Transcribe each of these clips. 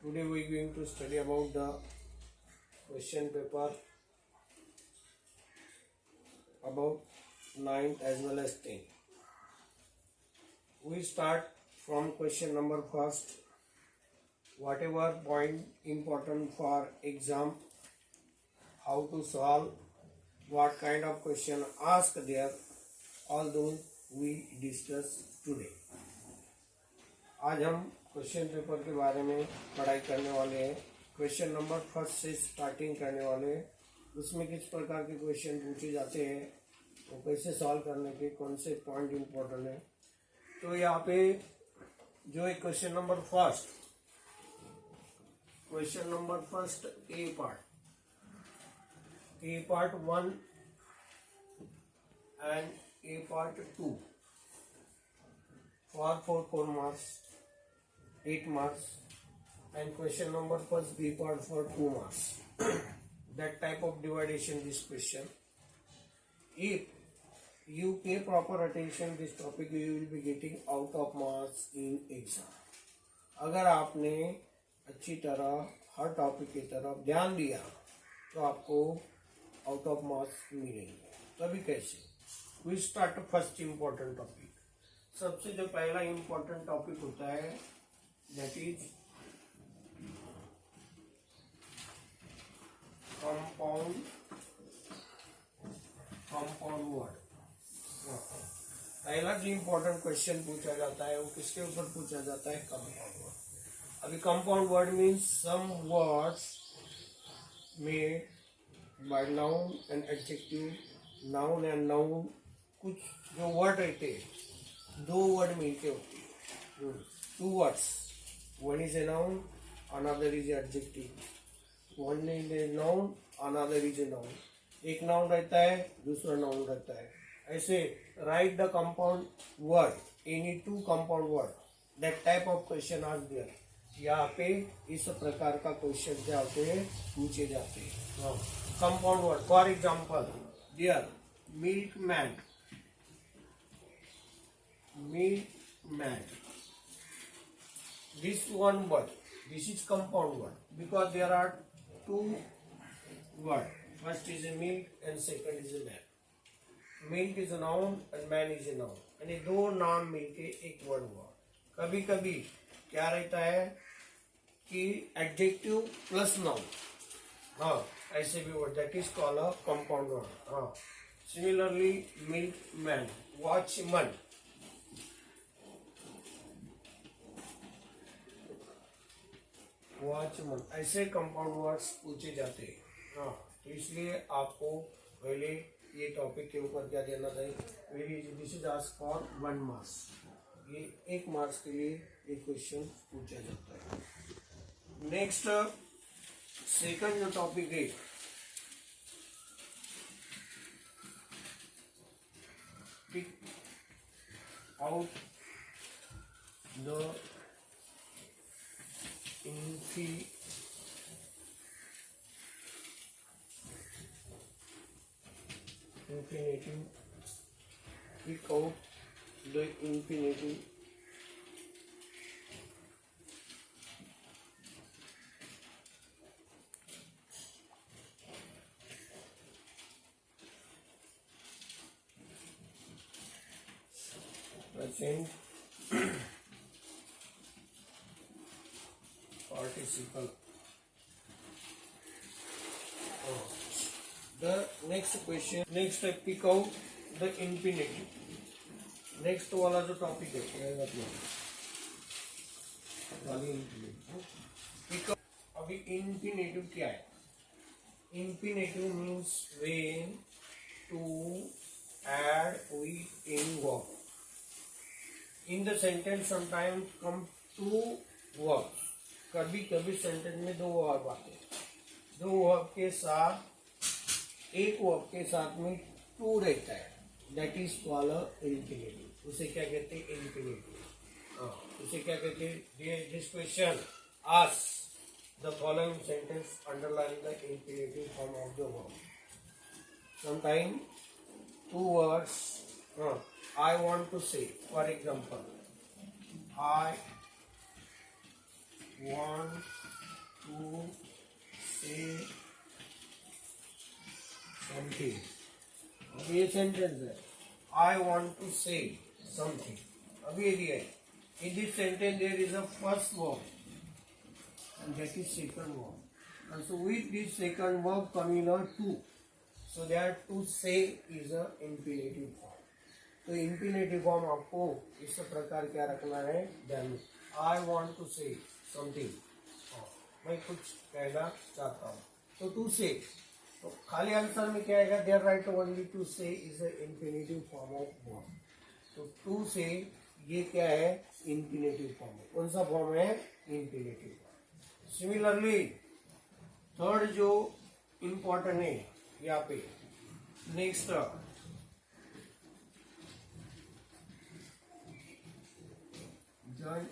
Today we are going to study about the question paper about 9th as well as 10th. We start from question number first. Whatever point important for exam, how to solve, what kind of question asked there, all those we discuss today. आज हम question paper के बारे में पढ़ाई करने वाले हैं. Question number first से स्टार्टिंग करने वाले हैं. उसमें किस प्रकार के क्वेश्चन पूछे जाते हैं, वो कैसे सॉल्व करने के कौन से पॉइंट इम्पोर्टेंट है. तो यहाँ पे जो है question number first A part 1 and A part 2 for 4 marks, 8 marks, and question number first B part for 2 marks. That type of dividation this question. If you pay proper attention this topic, you will be getting out of marks in exam. अगर आपने अच्छी तरह हर topic की तरफ ध्यान दिया तो आपको आउट ऑफ मार्क्स मिलेंगे. तभी कैसे? We start first important topic. सबसे जो पहला इम्पोर्टेंट टॉपिक होता है दैट इज कंपाउंड वर्ड. पहला जो इम्पोर्टेंट क्वेश्चन पूछा जाता है वो किसके ऊपर पूछा जाता है? Compound word. अभी compound word means some words made by noun and adjective. Noun and noun कुछ जो वर्ड रहते हैं, दो वर्ड मिलके होते हैं. 2 words, one is a noun, another is adjective. One is a noun, another is a noun. एक noun रहता है, दूसरा नाउन रहता है. ऐसे right the compound word, any 2 compound word. That type of question आज देयर. यहाँ पे इस प्रकार का क्वेश्चन क्या होते हैं, पूछे जाते हैं. Compound word for example there milkman. This one word, this is compound word because there are 2 words. First is a milk and second is a man. Milk is a noun and man is a noun. and ये दो noun मिलके एक word हुआ. कभी कभी क्या रहता है कि एडजेक्टिव प्लस नाउन. हाँ, ऐसे भी word that is called a compound word. हाँ, सिमिलरली मिल्कमैन, वॉचमैन. ऐसे कंपाउंड वर्ड्स पूछे जाते हैं. हाँ, तो इसलिए आपको पहले ये टॉपिक के ऊपर क्या देना चाहिए. This is asked for 1 marks. ये 1 मार्क्स के लिए एक क्वेश्चन पूछा जाता है. नेक्स्ट सेकंड जो टॉपिक है pick out the infinitive. Pick out the infinitive. Present participle. The next question, next pick out the infinitive. Next वाला जो टॉपिक है अभी इंफिनेटिव क्या है? Infinitive means when to add with in verb. In the sentence sometimes come 2 verbs. कभी कभी sentence में 2 verb आते हैं. 2 वर्ब के साथ एक वर्ब के साथ में 2 रहता है. That is called infinitive. उसे क्या कहते हैं? इंफिनिटिव. उसे क्या कहते हैं? This question ask the following sentence underline the infinitive form of the verb. Sometime 2 words. I want to say, for example, I want to say something. अब ये सेंटेंस है, I want to say something. अभी ये दिया है. In this sentence there is a first verb and that is second verb. And so with this second verb coming on to, so that to say is a infinitive form. तो infinitive form आपको इस प्रकार क्या रखना है ध्यान में. I want to say something. मैं कुछ कहना चाहता हूँ. तो to say, तो खाली आंसर में क्या आएगा? They right only to say is a infinitive form of verb. तो to say ये क्या है? infinitive form है. कौन सा फॉर्म है? infinitive form. Similarly थर्ड जो इम्पोर्टेंट है यहाँ पे नेक्स्ट जन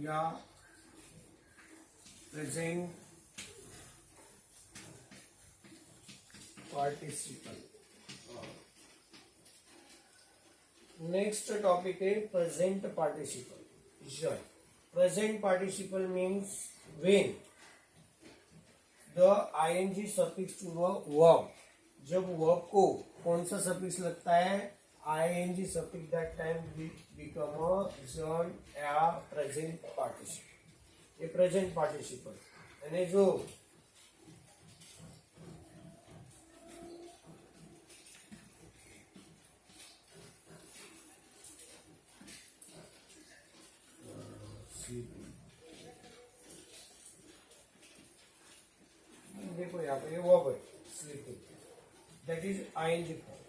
या प्रेजेंट पार्टिसिपल. नेक्स्ट टॉपिक है प्रेजेंट पार्टिसिपल. जन present participle means when the ing suffix to the verb. जब verb को कौन सा suffix लगता है? ing suffix that time become a verb या present participle. ये present participle यानी जो देखो यहाँ पे ये वर्ब है sleeping, that is ING form.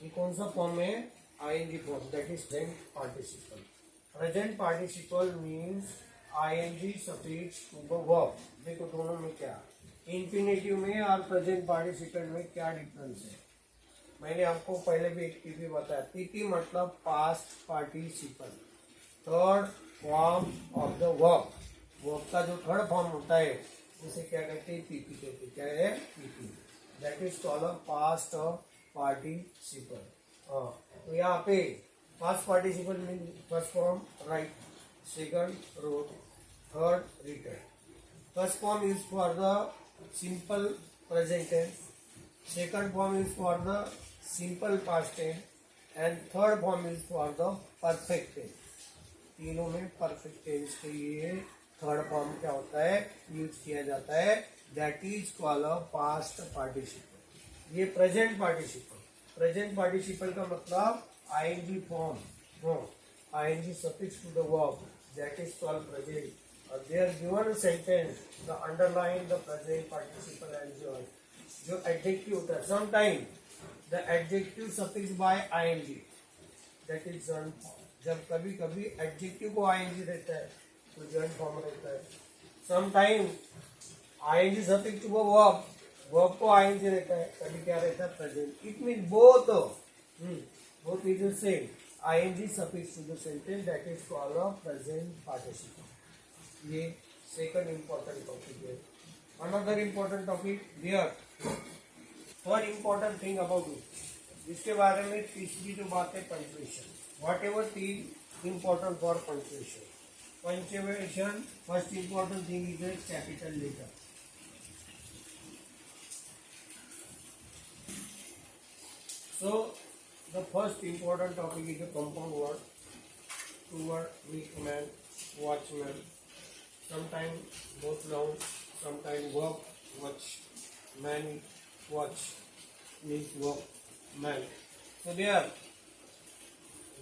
ये कौन सा फॉर्म है? ING form, that is present participle. Present participle means ING suffix to the verb. देखो दोनों में क्या, इंफिनिटिव में और प्रेजेंट पार्टिसिपल में क्या डिफरेंस है. मैंने आपको पहले भी एक टीपी बताया. टीपी मतलब past participle, third form of the verb. Verb का जो थर्ड फॉर्म होता है उसे क्या कहते हैं? पीपी कहते हैं. क्या है? PP. That is called past participle. तो यहाँ पे past participle mean first form write, second wrote, third written. First form is for the simple present tense, second form is for the simple past tense and third form is for the perfect tense. तीनों में perfect tense के लिए third form क्या होता है? Use किया जाता है. That is called past participle. ये प्रेजेंट पार्टिसिपल. प्रेजेंट पार्टिसिपल का मतलब ING form, ING suffix to the verb, that is called present. और there given sentence the underline the present participle enjoy. जो एडजेक्टिव होता है sometime the adjective suffix by ING, that is joint form. जब कभी कभी adjective को ING रहता है तो जॉइंट फॉर्म रहता है. Sometime ING suffix to verb, verb को आईएनजी रहता है, कभी क्या रहता है? Present. It mean both is the same. ING suffix to the sentence, that is called a present participle. ये सेकंड इंपॉर्टेंट टॉपिक है. Another important topic here, third important thing about it, जिसके बारे में तीसरी जो बात है punctuation. Whatever thing important for punctuation. Punctuation, first important thing is a capital letter. So the first important topic is a compound word. Two word, weekman, watchman. Sometimes both nouns, sometimes verb, watch, man, watch means verb, man. So there,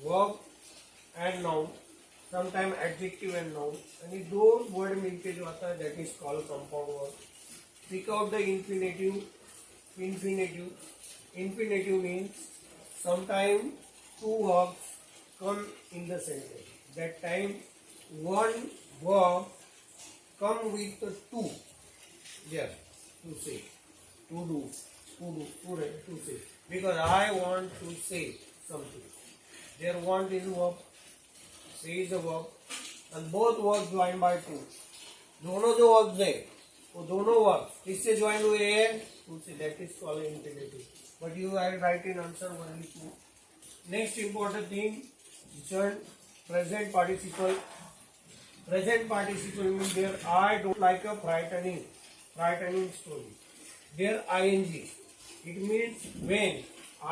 verb and noun. Sometime adjective and noun, यानी दो word मिलके जो आता है that is called compound word. Pick out the infinitive. Infinitive means sometime two verbs come in the sentence. That time one verb come with to. There to say, to do, to say. Because I want to say something. There want is verb, say is a verb, and both verbs joined by two. दोनों जो verbs है वो दोनों verbs किससे join हुए हैं? To से. that is called infinitive. but you have write in answer only two. next important thing, present participle Present participle means there I don't like a frightening story. There ing. It means when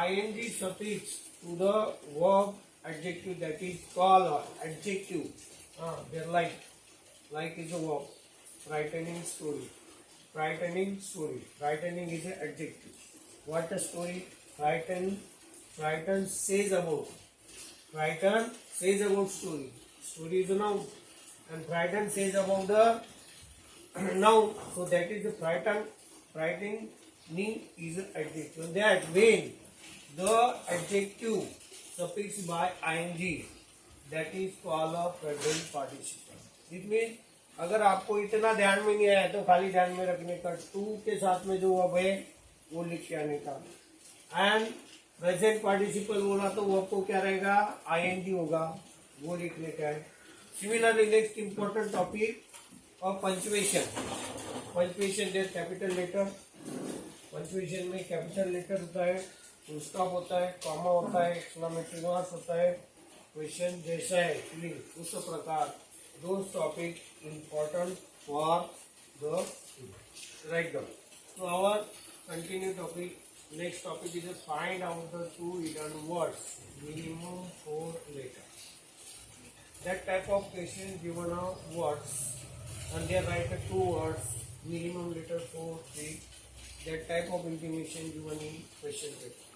ing suffix to the verb adjective, that is call or adjective. There like is a verb. Frightening story. Frightening story. Frightening is an adjective. What a story? Frighten says about. Frighten says about story. Story is a noun. And frighten says about the noun. So that is the frighten. Frightening is an adjective. That when the adjective suffixed by ing, that is called a present participle. It means अगर आपको इतना ध्यान में नहीं आया तो खाली ध्यान में रखने का टू के साथ में जो वर्ब है वो लिख के आने का. एंड प्रेजेंट पार्टिसिपल बोला तो वर्ब को क्या रहेगा? आईएनजी होगा, वो लिखने का है. सिमिलरली नेक्स्ट इंपॉर्टेंट टॉपिक और punctuation. Punctuation there capital letter. Punctuation में कैपिटल लेटर होता है, फुल स्टॉप होता है, कॉमा होता है, एक्सक्लेमेटरी मार्क होता है. क्वेश्चन जैसा है फिलिंग उस प्रकार those topics important for the write down. So our continue topic. Next topic is find out the two hidden words, minimum 4 letters. That type of question given a words and they write the 2 words, minimum letter 4, 3. That type of information given in question paper.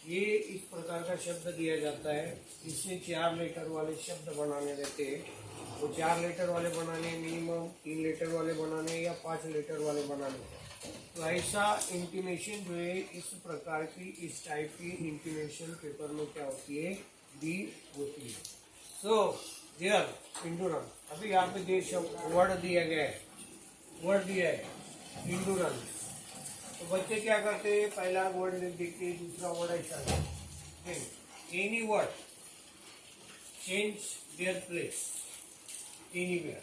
ये इस प्रकार का शब्द दिया जाता है, इसमें 4 letter वाले शब्द बनाने रहते हैं. वो 4 लेटर वाले बनाने, मिनिमम 3 लेटर वाले बनाने या 5 लेटर वाले बनाने. तो ऐसा इंटीमेशन जो है इस प्रकार की इस टाइप की इंटीमेशन पेपर में क्या होती है? दी होती है. So there endurance. अभी यहाँ पे देश वर्ड दिया गया है, वर्ड दिया है इंडोरेंस. तो बच्चे क्या करते हैं? पहला वर्ड लिख देते, दूसरा वर्ड ऐसा है. Any word change their place anywhere.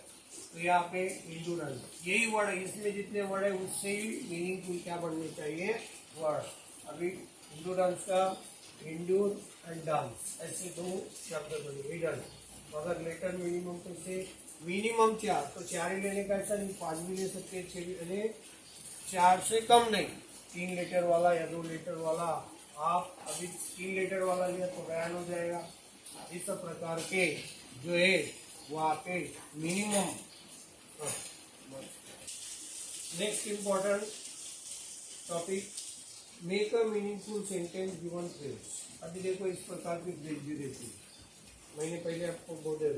तो यहाँ पे इंडोरेंस यही वर्ड है, इसमें जितने वर्ड है उससे ही मीनिंगफुल क्या बनने चाहिए? वर्ड. अभी इंडोरेंस का इंडोर एंड डांस ऐसे 2 शब्द बने हिडन. अगर लेटर मिनिमम तो से मिनिमम 4 तो 4 ही लेने का, ऐसा नहीं 5 भी ले सकते, 6 भी लेने, 4 से कम नहीं. 3 लेटर वाला या 2 लेटर वाला. आप अभी 3 लेटर वाला लिया तो बयान हो जाएगा. इस प्रकार के जो है वो आपके minimum. Next important topic make a meaningful sentence given phrase. अभी देखो इस प्रकार की फ्रेज भी देती है. मैंने पहले आपको बोले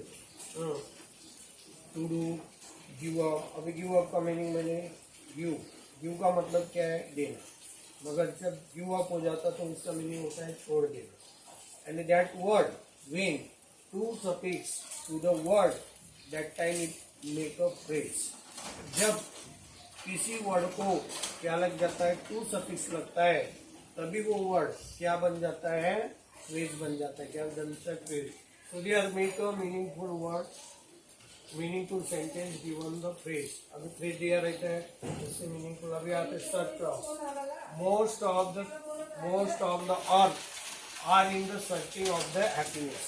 टू डू, गिव अप. अभी गिव अप का मीनिंग मैंने गिव का मतलब क्या है? देना. मगर जब गिव अप हो जाता तो उसका मीनिंग होता है छोड़ देना. And that word when to suffix to the word that time it make a phrase. जब किसी वर्ड को क्या लग जाता है? टू सफिक्स लगता है, तभी वो वर्ड क्या बन जाता है? फ्रेज बन जाता है. क्या बनता है? Phrase. So they are make a meaningful word, meaningful sentence given the phrase. अभी phrase दिया रहता है इससे meaningful. अभी आते search of. Most of the earth are in the searching of the happiness.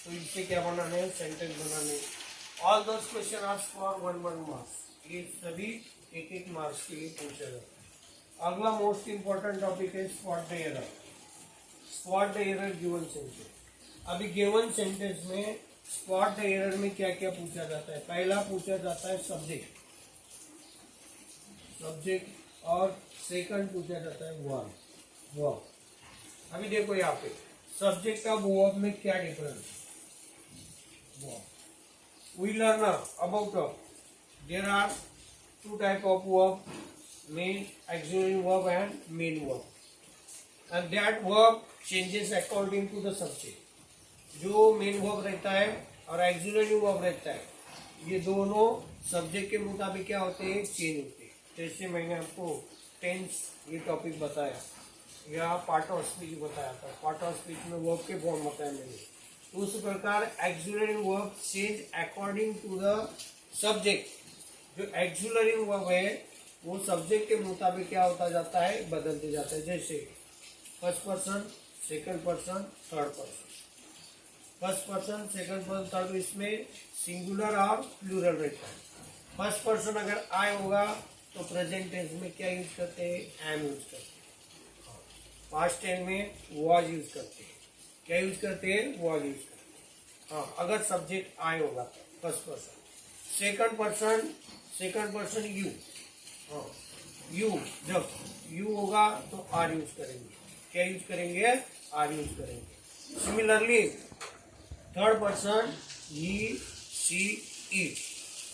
तो इससे क्या बनाने हैं? सेंटेंस बनाने. All those questions asked for 1 marks. ये सभी 1 मार्क्स के लिए पूछा जाता है. अगला मोस्ट इंपॉर्टेंट टॉपिक है spot the error. Spot the error given sentence. अभी गिवन सेंटेंस में स्पॉट द एरर में क्या क्या पूछा जाता है? पहला पूछा जाता है सब्जेक्ट और सेकंड पूछा जाता है वर्ब. अभी देखो यहाँ पे सब्जेक्ट का वर्ब में क्या डिफरेंस है? We learn about there are 2 type of verb, main auxiliary verb and main verb. And that verb changes according to the subject. जो मेन वर्ब रहता है और ऑक्सिलरी वर्ब रहता है, ये दोनों सब्जेक्ट के मुताबिक क्या होते हैं? चेंज होते हैं. जैसे मैंने आपको टेंस ये टॉपिक बताया या पार्ट ऑफ स्पीच बताया था. पार्ट ऑफ स्पीच में वर्ब के फॉर्म बताया मैंने. तो उस प्रकार auxiliary verb change according to the subject. जो ऑक्सिलरी वर्ब है वो सब्जेक्ट के मुताबिक क्या होता जाता है? बदलते जाता है. जैसे first person, second person, third person. First person, second person, third, इसमें सिंगुलर और प्लूरल रहता है। फर्स्ट पर्सन अगर आई होगा तो प्रेजेंट टेंस में क्या यूज करते हैं, एम यूज करते हैं। पास्ट टेंस में वॉज यूज करते हैं। क्या यूज करते हैं, वॉज यूज करते हैं। हाँ, अगर सब्जेक्ट आई होगा first person. Second person you. हाँ, यू, जब यू होगा तो आर यूज करेंगे। क्या यूज करेंगे, आर यूज करेंगे। Similarly third person he, she, it.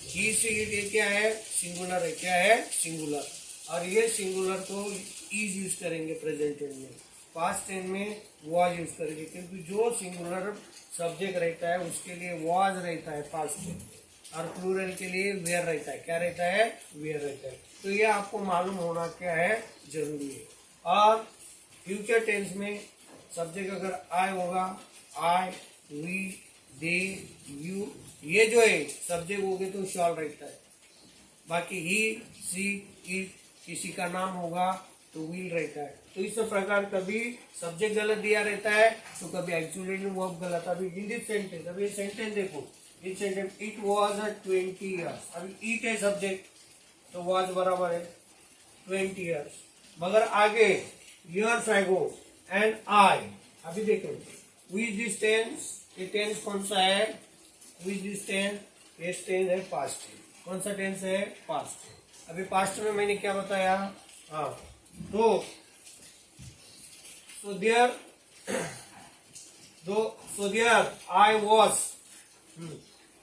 He, she, it ये क्या है, सिंगुलर है। क्या है, सिंगुलर। और ये सिंगुलर को इज यूज करेंगे प्रेजेंट टेंस में। पास्ट टेंस में वॉज यूज करेंगे, क्योंकि जो सिंगुलर सब्जेक्ट रहता है उसके लिए वॉज रहता है पास्ट टेंस, और प्लूरल के लिए वेयर रहता है। क्या रहता है, वेयर रहता है। तो ये आपको मालूम होना क्या है, जरूरी है। और फ्यूचर टेंस में सब्जेक्ट अगर आई होगा, आई, वी, दे, यू, ये जो है सब्जेक्ट हो गए तो शॉल रहता है। बाकी ही, सी, इट किसी का नाम होगा तो विल रहता है। तो इस प्रकार कभी सब्जेक्ट गलत दिया रहता है तो कभी एक्चुअली वर्ब गलत। अभी इन दिस सेंटेंस, अभी ये सेंटेंस देखो, इस सेंटेंस इट वाज 20 ईयर्स। अभी इट है सब्जेक्ट तो वाज बराबर है 20 ईयर्स। मगर आगे ईयर्स एगो एंड आई, अभी देखो विच दिस टेंस, ये टेंस कौन सा है, विच दिस टेंस, ये टेंस है पास्ट टेंस। कौन सा टेंस है, पास्ट टेंस। अभी पास्ट में मैंने क्या बताया, हाँ, तो there I was,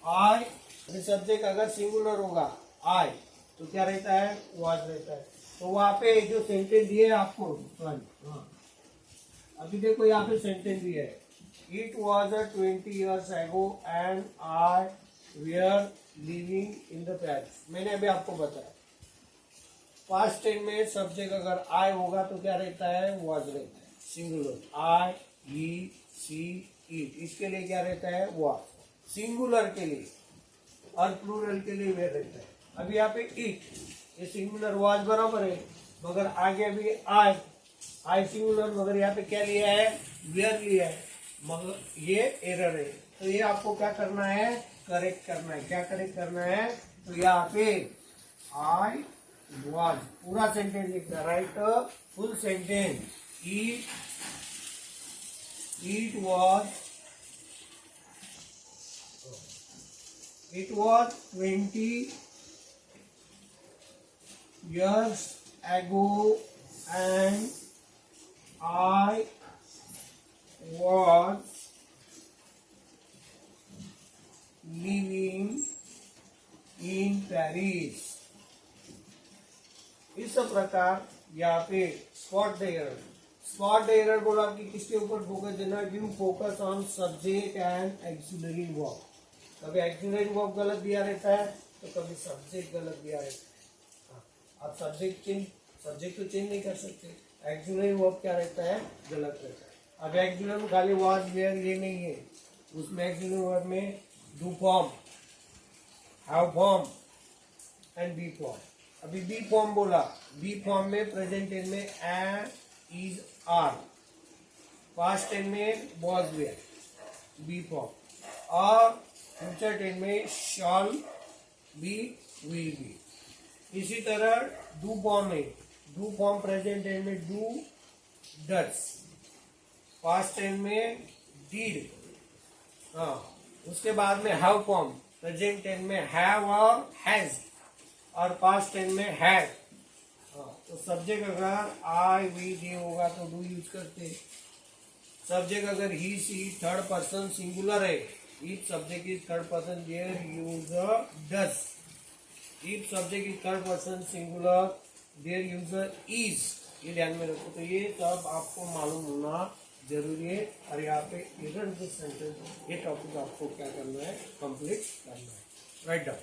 I subject अगर सिंगुलर होगा आई तो क्या रहता है, वॉज रहता है। तो वहां पे जो सेंटेंस दिए आपको, हाँ, अभी देखो यहाँ पे सेंटेंस दिया है, it was 20 years ago and I were living in the Paris. मैंने अभी आपको बताया पास्ट टेंस में सब्जेक्ट अगर आई होगा तो क्या रहता है, वॉज रहता है singular. I, he, she, it, इसके लिए क्या रहता है, वॉज सिंगुलर के लिए, और प्लूरल के लिए वेयर रहता है। अभी यहाँ पे इट, ये सिंगुलर वॉज बराबर है, मगर आगे अभी आई सिंगुलर, मगर यहाँ पे क्या लिया है, वेयर लिया है, मगर ये एरर है। तो ये आपको क्या करना है, करेक्ट करना है। क्या करेक्ट करना है, तो यहाँ पे आई वॉज पूरा सेंटेंस लिखना, right full sentence. It was 20 years ago and I was living in Paris। इस प्रकार यहाँ पे spot the error. Spot the error बोला कि किसके ऊपर फोकस देना, give focus on subject and axillary verb. कभी एक्सिलरी वर्ब गलत दिया रहता है तो कभी सब्जेक्ट गलत दिया रहता है। आप सब्जेक्ट तो चेंज नहीं कर सकते, एक्सिलरी वर्ब क्या रहता है, गलत रहता है। अब एक्सिलरी में खाली वॉज, वेयर ये नहीं है, उसमें एक्सिलरी वर्ब में do form, have form and be form. अभी बी फॉर्म बोला, बी फॉर्म में प्रेजेंट टेंस में am, is, are, past tense में वॉज, वेयर, बी फॉर्म, और फ्यूचर टेंस में शॉल, बी, विल बी। इसी तरह डू फॉर्म में, डू फॉर्म प्रेजेंट टेंस में डू, डज, पास्ट टेंस में डीड, हाँ, उसके बाद में हैव फॉर्म प्रेजेंट टेंस में हैव और हैज, और पास्ट टेंस में हैड। तो सब्जेक्ट अगर आई, वी, दे होगा तो डू यूज करते। सब्जेक्ट अगर he, she, third person singular है, if subject is third person there use does. If subject is third person singular there user is. ये ध्यान में रखो। तो ये सब आपको मालूम होना जरूरी है। और यहाँ पे इधर सेंटेंस, ये टॉपिक आपको क्या करना है, कंप्लीट करना है। Write down.